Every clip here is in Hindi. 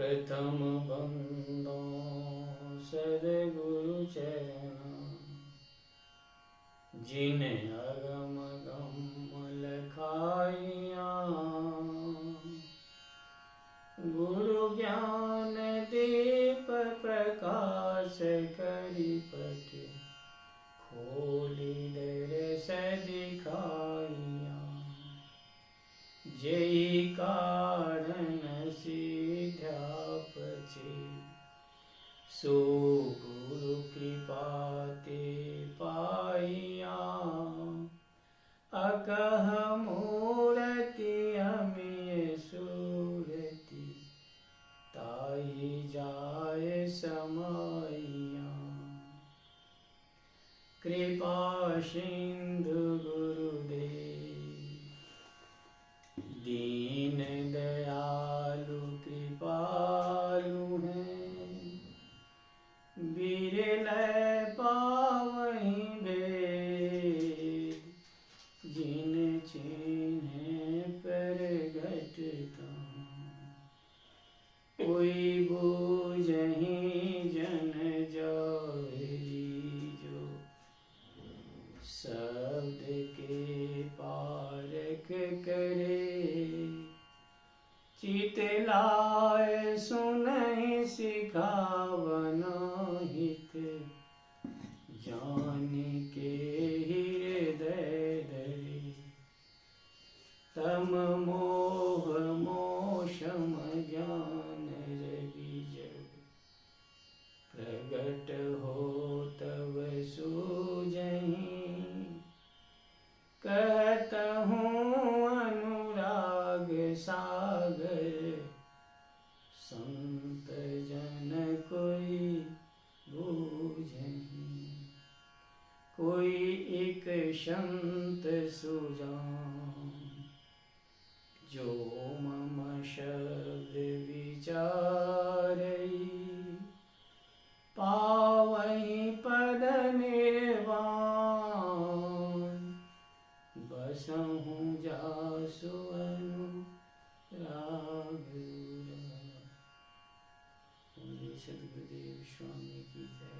प्रथम बंदो सदगुरु चरण, जिन अगम गम लखाइया। गुरु ज्ञान दीप प्रकाश करि पट, खोली दरस दिखाइया। जेहि कारण सिद्ध्या पछे, सो गुरु कृपा ते पाइया। अकह मूरति अमिय सूरति, ताहि जाय समाइया। कृपा सिंधु गुरुदेव, दीन दयालु कृपालु हैं। बिरल पावहि भेद, जिन चिन्ह प्रगटता। कोई बूझहि जन जौहरी, जो शब्द के पारख करे। चित लाय सुनहि सिखावन हित, जान के हृदय धरे। तम मोह मोशम ज्ञान रवि जब, प्रगट हो तब सूझहि। कहतहूँ अनुराग सागर, संत जन कोई बूझहि। कोई एक संत सुजान, जो मम शब्द विचारई। पावहि पद निर्वाण, बसहु जासु अनुराग। सदगुरुदेव स्वामी की जय।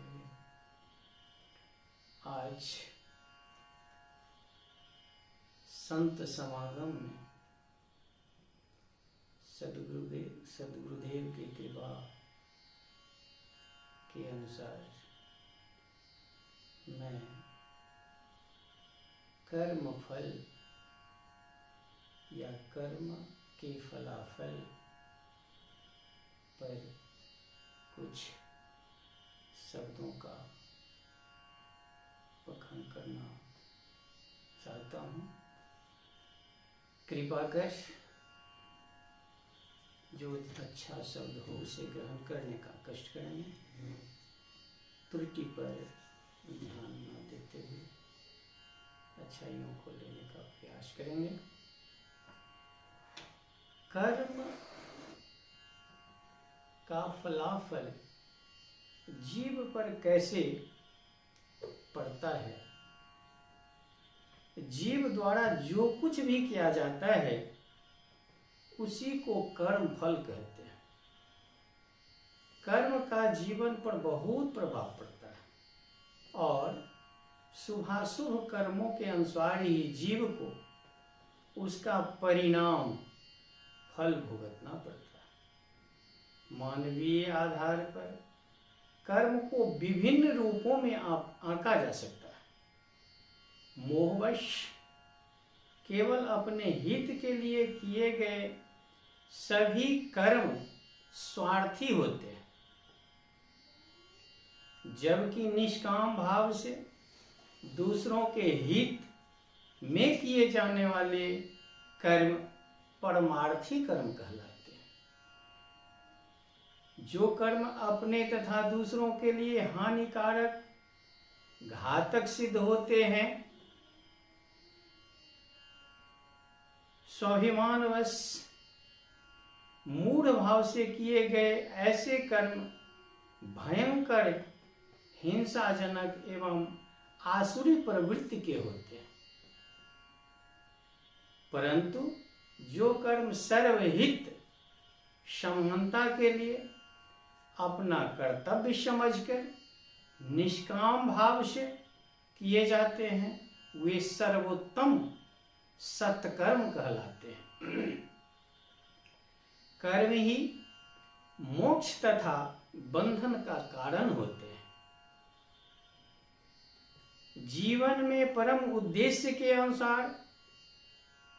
आज संत समागम में सदगुरुदेव की कृपा के अनुसार मैं कर्म फल या कर्म के फलाफल पर कुछ शब्दों का बखान करना चाहता हूँ। कृपा कर जो अच्छा शब्द हो उसे ग्रहण करने का कष्ट करेंगे। त्रुटि पर ध्यान न देते हुए अच्छाइयों को लेने का प्रयास करेंगे। कर्म का फलाफल जीव पर कैसे पड़ता है। जीव द्वारा जो कुछ भी किया जाता है उसी को कर्म फल कहते हैं। कर्म का जीवन पर बहुत प्रभाव पड़ता है और शुभाशुभ कर्मों के अनुसार ही जीव को उसका परिणाम फल भुगतना पड़ता है। मानवीय आधार पर कर्म को विभिन्न रूपों में आंका जा सकता है। मोहवश केवल अपने हित के लिए किए गए सभी कर्म स्वार्थी होते हैं, जबकि निष्काम भाव से दूसरों के हित में किए जाने वाले कर्म परमार्थी कर्म कहलाते हैं। जो कर्म अपने तथा दूसरों के लिए हानिकारक घातक सिद्ध होते हैं, स्वाभिमानवश मूढ़ भाव से किए गए ऐसे कर्म भयंकर हिंसाजनक एवं आसुरी प्रवृत्ति के होते हैं। परंतु जो कर्म सर्वहित समानता के लिए अपना कर्तव्य समझकर निष्काम भाव से किए जाते हैं, वे सर्वोत्तम सत्कर्म कहलाते हैं। कर्म ही मोक्ष तथा बंधन का कारण होते हैं। जीवन में परम उद्देश्य के अनुसार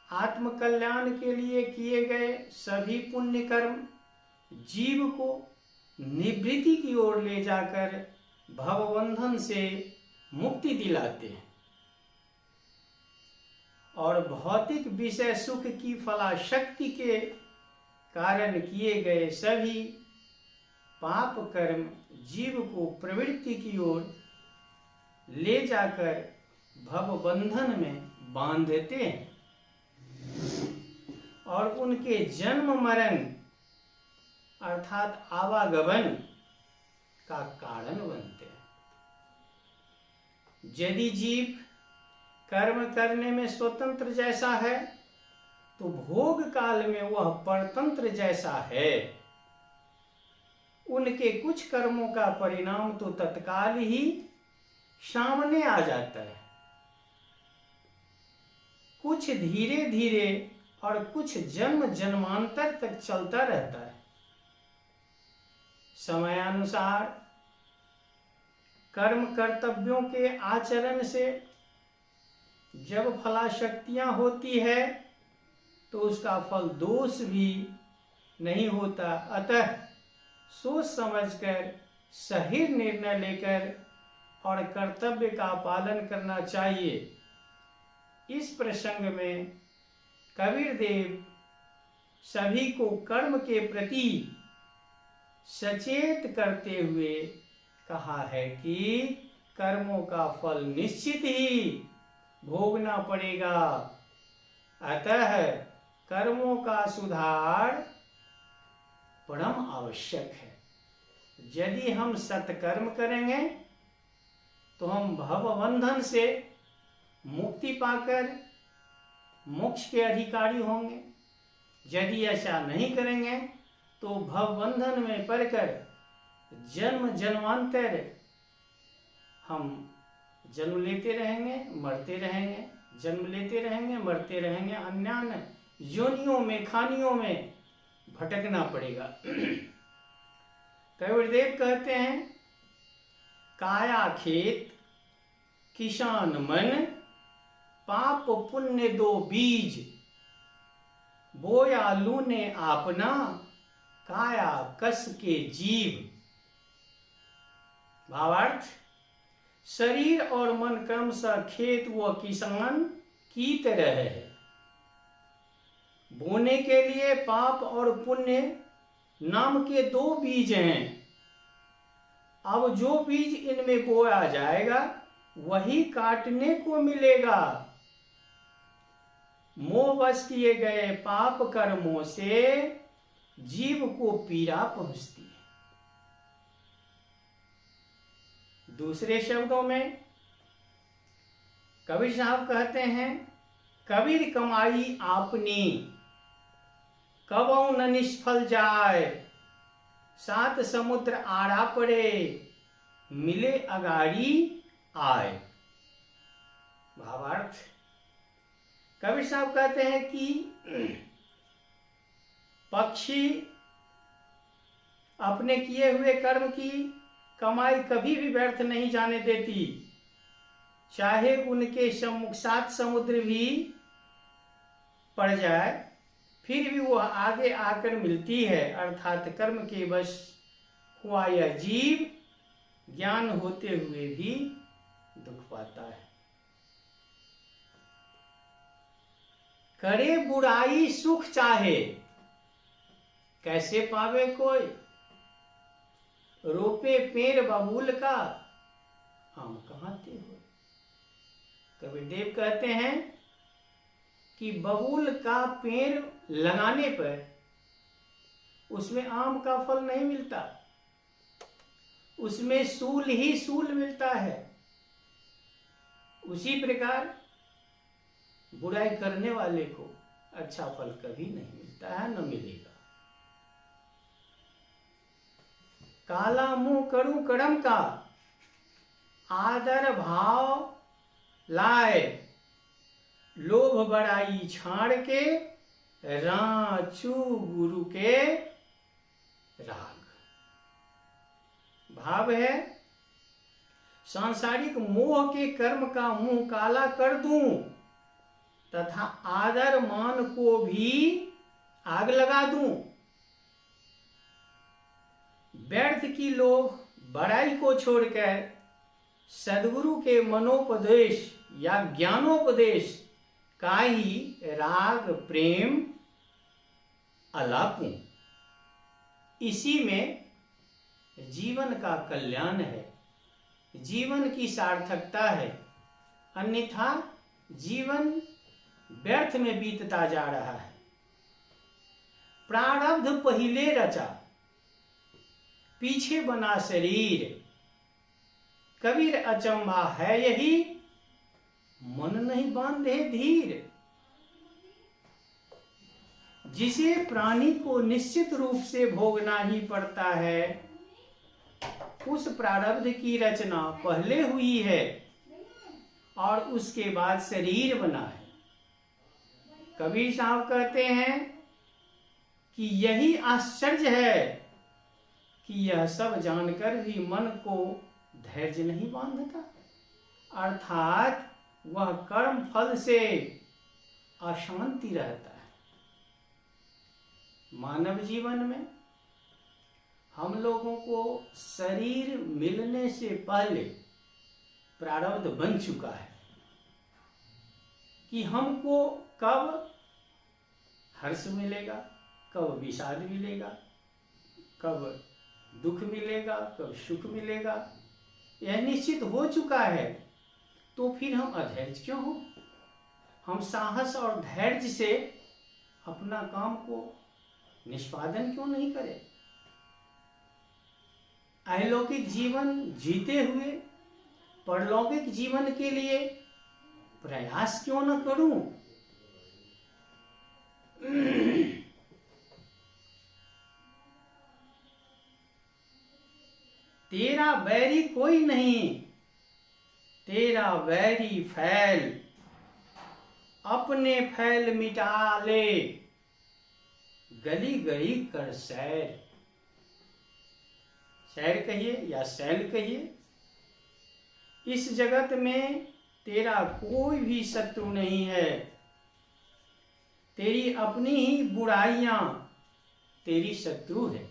आत्म कल्याण के लिए किए गए सभी पुण्य कर्म जीव को निवृत्ति की ओर ले जाकर भवबंधन से मुक्ति दिलाते हैं और भौतिक विषय सुख की फलाशक्ति के कारण किए गए सभी पाप कर्म जीव को प्रवृत्ति की ओर ले जाकर भवबंधन में बांध देते हैं और उनके जन्म मरण अर्थात आवागमन का कारण बनते हैं। यदि जीव कर्म करने में स्वतंत्र जैसा है तो भोग काल में वह परतंत्र जैसा है। उनके कुछ कर्मों का परिणाम तो तत्काल ही सामने आ जाता है, कुछ धीरे धीरे और कुछ जन्म जन्मांतर तक चलता रहता है। समयानुसार कर्म कर्तव्यों के आचरण से जब फलाशक्तियां होती है तो उसका फल दोष भी नहीं होता। अतः सोच समझकर सही निर्णय लेकर और कर्तव्य का पालन करना चाहिए। इस प्रसंग में कबीर देव सभी को कर्म के प्रति सचेत करते हुए कहा है कि कर्मों का फल निश्चित ही भोगना पड़ेगा। अतः कर्मों का सुधार परम आवश्यक है। यदि हम सत्कर्म करेंगे तो हम भवबंधन से मुक्ति पाकर मोक्ष के अधिकारी होंगे। यदि ऐसा नहीं करेंगे तो भवबंधन में पड़कर जन्म जन्मांतर हम जन्म लेते रहेंगे, मरते रहेंगे, जन्म लेते रहेंगे, मरते रहेंगे, अन्य योनियों में खानियों में भटकना पड़ेगा। कबीरदेव कहते हैं, काया खेत किसान मन, पाप पुण्य दो बीज, बोया लूने आपना, काया कस के जीव। भावार्थ, शरीर और मन क्रमशः खेत व किसान की तरह है। बोने के लिए पाप और पुण्य नाम के दो बीज हैं। अब जो बीज इनमें बोया जाएगा वही काटने को मिलेगा। मोहवश किए गए पाप कर्मों से जीव को पीड़ा पहुंचती है। दूसरे शब्दों में कबीर साहब कहते हैं, कबीर कमाई आपनी, कबौ न निष्फल जाए, सात समुद्र आड़ा पड़े, मिले अगाड़ी आए। भावार्थ, कबीर साहब कहते हैं कि पक्षी अपने किए हुए कर्म की कमाई कभी भी व्यर्थ नहीं जाने देती। चाहे उनके सम्मुख सात समुद्र भी पड़ जाए फिर भी वह आगे आकर मिलती है। अर्थात कर्म के वश हुआ यह जीव ज्ञान होते हुए भी दुख पाता है। करे बुराई सुख चाहे, कैसे पावे कोई, रोपे पेड़ बबूल का, आम कहाँ ते हो। कबीर देव कहते हैं कि बबूल का पेड़ लगाने पर उसमें आम का फल नहीं मिलता, उसमें सूल ही सूल मिलता है। उसी प्रकार बुराई करने वाले को अच्छा फल कभी नहीं मिलता है, न मिलेगा। काला मुंह करूं कर्म का, आदर भाव लाए, लोभ बड़ाई छाड़ के, राचू गुरु के राग। भाव है सांसारिक मोह के कर्म का मुंह काला कर दूं तथा आदर मान को भी आग लगा दूं। व्यर्थ की लोभ बड़ाई को छोड़कर सद्गुरु के मनोपदेश या ज्ञानोपदेश का ही राग प्रेम अलापूं। इसी में जीवन का कल्याण है, जीवन की सार्थकता है। अन्यथा जीवन व्यर्थ में बीतता जा रहा है। प्रारब्ध पहिले रचा, पीछे बना शरीर, कबीर अचंभा है यही, मन नहीं बांधे धीर। जिसे प्राणी को निश्चित रूप से भोगना ही पड़ता है, उस प्रारब्ध की रचना पहले हुई है और उसके बाद शरीर बना है। कबीर साहब कहते हैं कि यही आश्चर्य है कि यह सब जानकर भी मन को धैर्य नहीं बांधता, अर्थात वह कर्म फल से अशांति रहता है। मानव जीवन में हम लोगों को शरीर मिलने से पहले प्रारब्ध बन चुका है कि हमको कब हर्ष मिलेगा, कब विषाद मिलेगा, कब दुख मिलेगा, कब सुख मिलेगा, यह निश्चित हो चुका है। तो फिर हम अधैर्य क्यों हो? हम साहस और धैर्य से अपना काम को निष्पादन क्यों नहीं करें? अलौकिक जीवन जीते हुए परलौकिक जीवन के लिए प्रयास क्यों न करूं? तेरा बैरी कोई नहीं, तेरा बैरी फैल, अपने फैल मिटा ले, गली गली कर सैर। सैर कहिए या सैल कहिए। इस जगत में तेरा कोई भी शत्रु नहीं है। तेरी अपनी ही बुराइयां तेरी शत्रु है।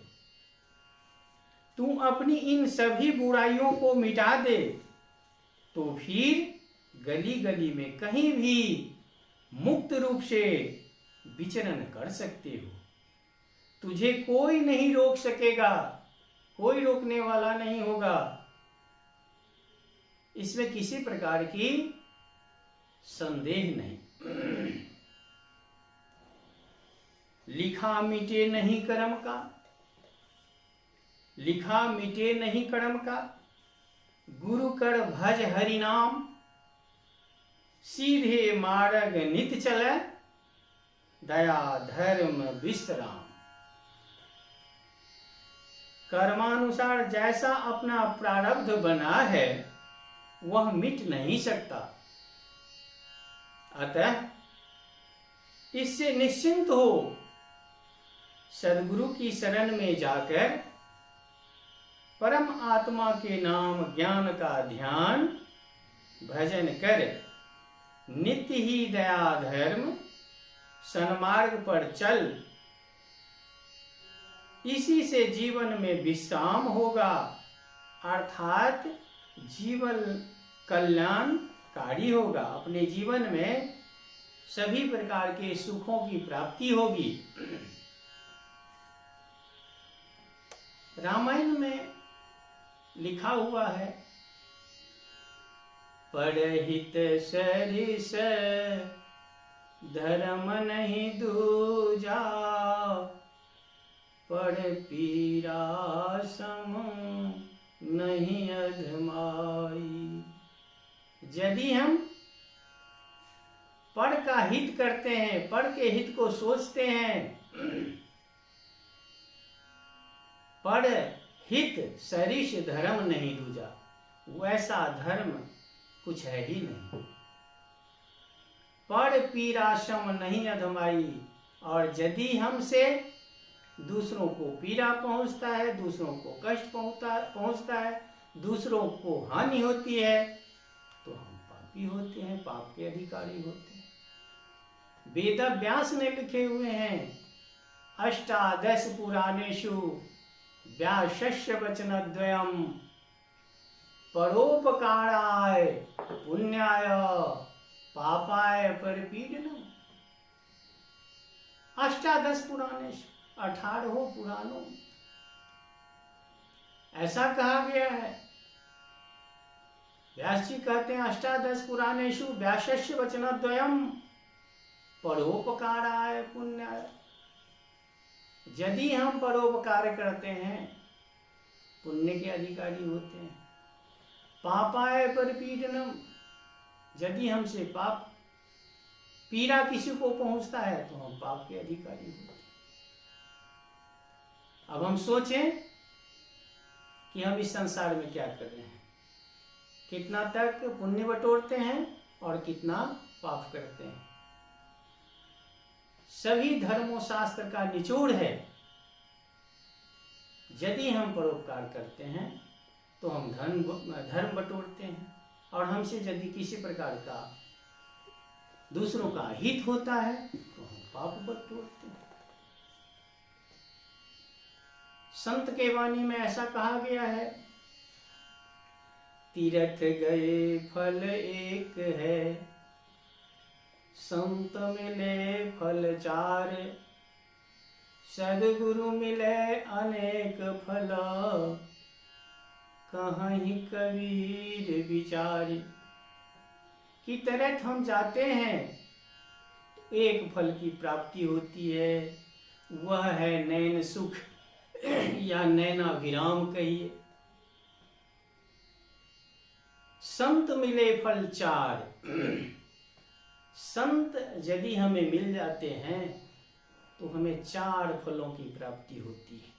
तू अपनी इन सभी बुराइयों को मिटा दे तो फिर गली गली में कहीं भी मुक्त रूप से विचरण कर सकते हो। तुझे कोई नहीं रोक सकेगा, कोई रोकने वाला नहीं होगा। इसमें किसी प्रकार की संदेह नहीं। लिखा मिटे नहीं कर्म का, लिखा मिटे नहीं कर्म का, गुरु कर भज हरि नाम, सीधे मार्ग नित चले, दया धर्म विश्राम। कर्मानुसार जैसा अपना प्रारब्ध बना है वह मिट नहीं सकता। अतः इससे निश्चिंत हो, सद्गुरु की शरण में जाकर परम आत्मा के नाम ज्ञान का ध्यान भजन कर नित्य ही दया धर्म सन्मार्ग पर चल। इसी से जीवन में विश्राम होगा, अर्थात जीवन कल्याणकारी होगा। अपने जीवन में सभी प्रकार के सुखों की प्राप्ति होगी। रामायण में लिखा हुआ है, पढ़हित सरिस धर्म नहीं दूजा, पढ़ पीरा सम नहीं अधमाई। यदि हम पढ़ का हित करते हैं, पढ़ के हित को सोचते हैं, पढ़ हित सरिष धर्म नहीं दूजा, वैसा धर्म कुछ है ही नहीं। पर पीराशम नहीं अधमाई, और यदि हमसे दूसरों को पीड़ा पहुंचता है, दूसरों को कष्ट पहुंचता है, दूसरों को हानि होती है, तो हम पापी होते हैं, पाप के अधिकारी होते हैं। वेद व्यास ने लिखे हुए हैं, अष्टादश पुराणेषु व्यासस्य वचनद्वयम् परोपकाराय पुण्याय पापाय परपीडनम्। अष्टादश पुराणेषु, 18 पुराणों में ऐसा कहा गया है। व्यास जी कहते हैं, अष्टादश पुराणेषु व्यासस्य वचनद्वयम् परोपकाराय पुण्याय। यदि हम परोपकार करते हैं, पुण्य के अधिकारी होते हैं। पापाय परपीडनम्, यदि हमसे पाप पीड़ा किसी को पहुंचता है तो हम पाप के अधिकारी होते हैं। अब हम सोचें कि हम इस संसार में क्या कर रहे हैं, कितना तक पुण्य बटोरते हैं और कितना पाप करते हैं। सभी धर्मों शास्त्र का निचोड़ है, यदि हम परोपकार करते हैं तो हम धर्म बटोरते हैं, और हमसे यदि किसी प्रकार का दूसरों का हित होता है तो हम पाप बटोरते हैं। संत के वाणी में ऐसा कहा गया है, तीर्थ गए फल एक है, संत मिले फल चार, सद्गुरु मिले अनेक फल, कहीं कबीर विचार। कि तीर्थ हम जाते हैं तो एक फल की प्राप्ति होती है, वह है नैन सुख या नैना विराम कहिए। संत मिले फल चार, संत यदि हमें मिल जाते हैं तो हमें 4 फलों की प्राप्ति होती है।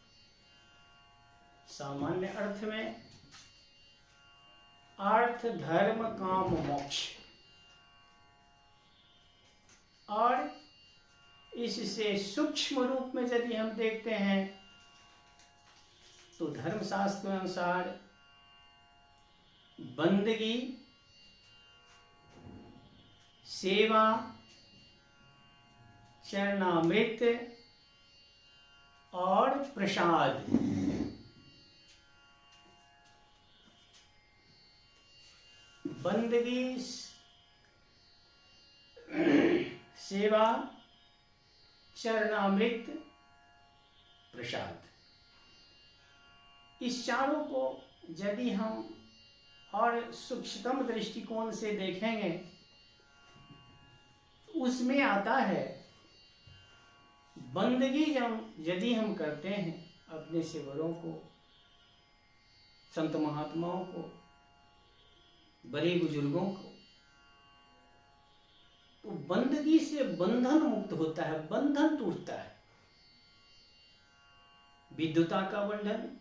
सामान्य अर्थ में अर्थ, धर्म, काम, मोक्ष, और इससे सूक्ष्म रूप में यदि हम देखते हैं तो धर्मशास्त्र के अनुसार बंदगी, सेवा, चरणामृत और प्रसाद, बंदगी, सेवा, चरणामृत, प्रसाद, इस चारों को यदि हम और सूक्ष्मतम दृष्टिकोण से देखेंगे, उसमें आता है बंदगी यदि हम करते हैं अपने सेवरों को, संत महात्माओं को, बड़े बुजुर्गों को, तो बंदगी से बंधन मुक्त होता है, बंधन टूटता है। विद्युता का बंधन,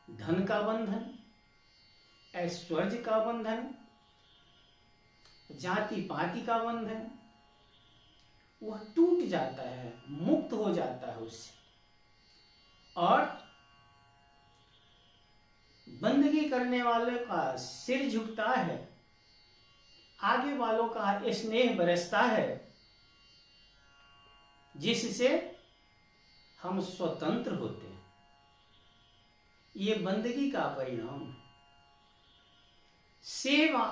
धन का बंधन, ऐश्वर्य का बंधन, जाति पाति का बंधन, वह टूट जाता है, मुक्त हो जाता है उससे, और बंदगी करने वाले का सिर झुकता है, आगे वालों का स्नेह बरसता है, जिससे हम स्वतंत्र होते हैं। ये बंदगी का परिणाम है। सेवा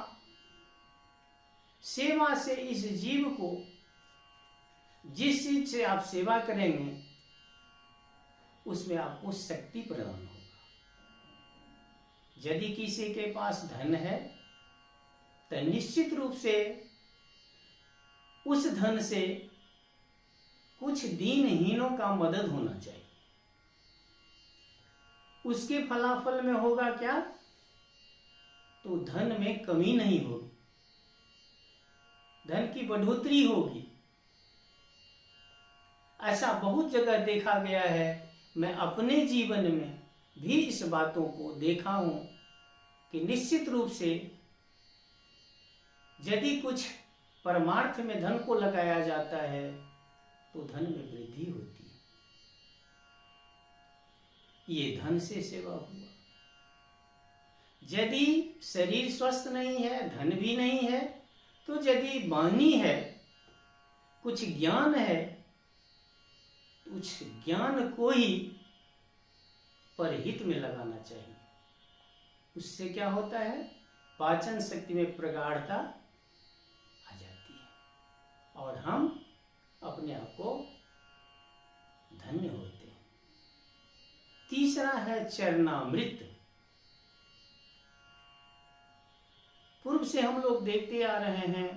से इस जीव को जिस चीज से आप सेवा करेंगे उसमें आपको शक्ति प्रदान होगा। यदि किसी के पास धन है तो निश्चित रूप से उस धन से कुछ दीनहीनों का मदद होना चाहिए। उसके फलाफल में होगा क्या? तो धन में कमी नहीं होगी, धन की बढ़ोतरी होगी। ऐसा बहुत जगह देखा गया है मैं अपने जीवन में भी इस बातों को देखा हूं कि निश्चित रूप से यदि कुछ परमार्थ में धन को लगाया जाता है तो धन में वृद्धि होती है। ये धन से सेवा हुआ। यदि शरीर स्वस्थ नहीं है, धन भी नहीं है, तो यदि वाणी है, कुछ ज्ञान है, उस ज्ञान को ही परहित में लगाना चाहिए। उससे क्या होता है? पाचन शक्ति में प्रगाढ़ता आ जाती है और हम अपने आप को धन्य होते हैं। तीसरा है चरणामृत। पूर्व से हम लोग देखते आ रहे हैं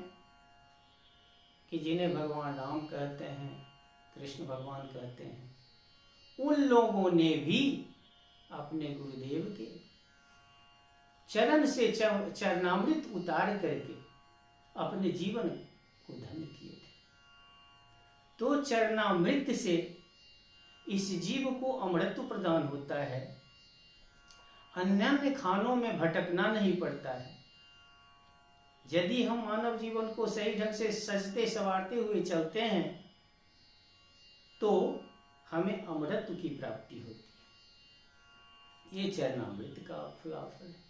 कि जिन्हें भगवान राम कहते हैं, कृष्ण भगवान कहते हैं, उन लोगों ने भी अपने गुरुदेव के चरण से चरणामृत उतार करके अपने जीवन को धन्य किए थे। तो चरणामृत से इस जीव को अमृत प्रदान होता है। अन्य खानों में भटकना नहीं पड़ता है। यदि हम मानव जीवन को सही ढंग से सजते संवारते हुए चलते हैं तो हमें अमृत की प्राप्ति होती है। ये चरणामृत का फलाफल है।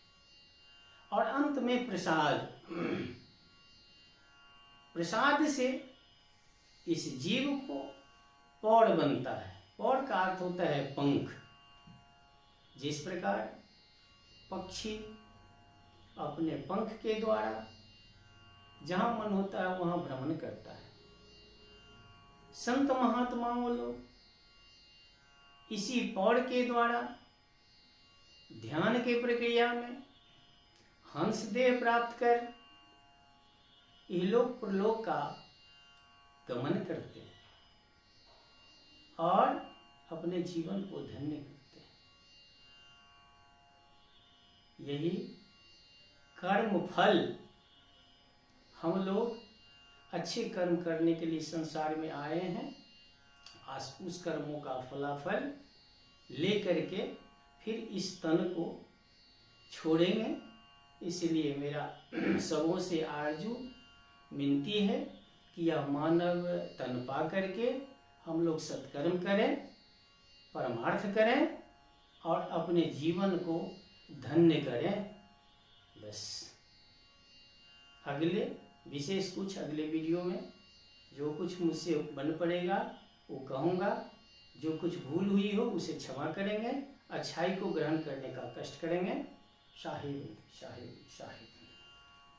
और अंत में प्रसाद। प्रसाद से इस जीव को पौड़ बनता है। पौड़ का अर्थ होता है पंख। जिस प्रकार पक्षी अपने पंख के द्वारा जहां मन होता है वहां भ्रमण करता है, संत महात्माओं लोग इसी पौड़ के द्वारा ध्यान के प्रक्रिया में हंस देह प्राप्त कर इहलोक परलोक का गमन करते हैं और अपने जीवन को धन्य करते हैं। यही कर्म फल। हम लोग अच्छे कर्म करने के लिए संसार में आए हैं। आज उस कर्मों का फलाफल लेकर के फिर इस तन को छोड़ेंगे। इसलिए मेरा सबों से आरजू विनती है कि यह मानव तन पा करके हम लोग सत्कर्म करें, परमार्थ करें और अपने जीवन को धन्य करें। बस अगले विशेष कुछ अगले वीडियो में जो कुछ मुझसे बन पड़ेगा वो कहूँगा। जो कुछ भूल हुई हो उसे क्षमा करेंगे। अच्छाई को ग्रहण करने का कष्ट करेंगे। शाहिद शाहिद शाहिद।